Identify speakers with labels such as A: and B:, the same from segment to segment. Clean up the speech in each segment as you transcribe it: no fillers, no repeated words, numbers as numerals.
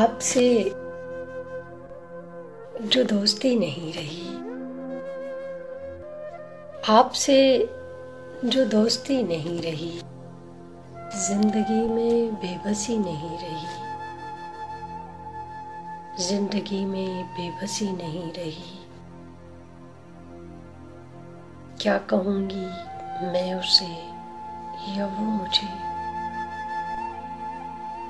A: आपसे जो दोस्ती नहीं रही, आपसे जो दोस्ती नहीं रही, जिंदगी में बेबसी नहीं रही, जिंदगी में बेबसी नहीं रही। क्या कहूँगी मैं उसे या वो मुझे,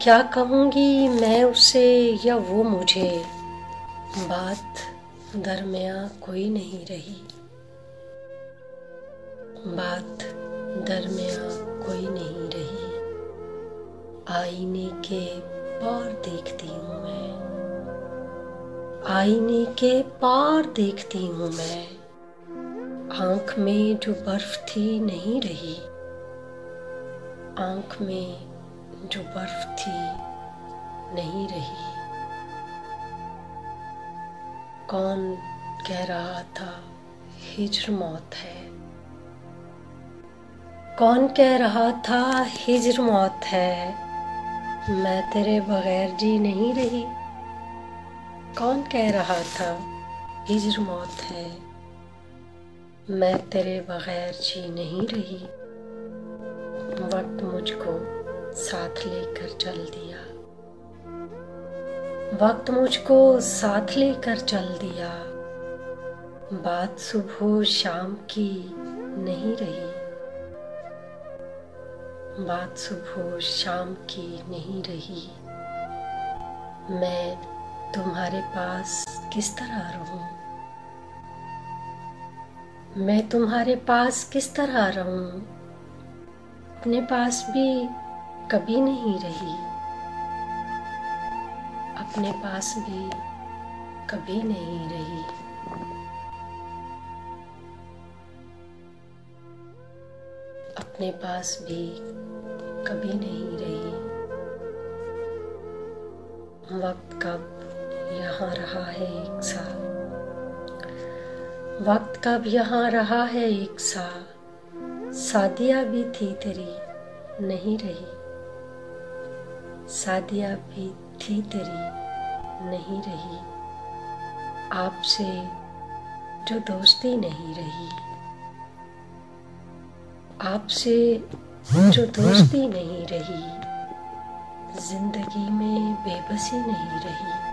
A: क्या कहूँगी मैं उसे या वो मुझे, बात दरमियाँ कोई नहीं रही, बात दरमियाँ कोई नहीं रही। आईने के पार देखती हूँ मैं, आईने के पार देखती हूँ मैं, आँख में जो बर्फ थी नहीं रही, आँख में जो बर्फ थी नहीं रही। कौन कह रहा था हिज्र मौत है, कौन कह रहा था हिज्र मौत है, मैं तेरे बगैर जी नहीं रही। कौन कह रहा था हिज्र मौत है, मैं तेरे बगैर जी नहीं रही। वक्त मुझको साथ लेकर चल दिया, वक्त मुझको साथ लेकर चल दिया, बात सुबह शाम की नहीं रही, बात सुबह शाम की नहीं रही। मैं तुम्हारे पास किस तरह रहूं, मैं तुम्हारे पास किस तरह रहूं, अपने पास भी कभी नहीं रही, अपने पास भी कभी नहीं रही। अपने पास भी कभी नहीं रही। वक्त कब यहाँ रहा है एक सा, वक्त कब यहाँ रहा है एक सा, शादियाँ भी थी तेरी नहीं रही, शादियाँ भी थी तेरी नहीं रही। आपसे जो दोस्ती नहीं रही, आपसे जो दोस्ती नहीं रही, जिंदगी में बेबसी नहीं रही।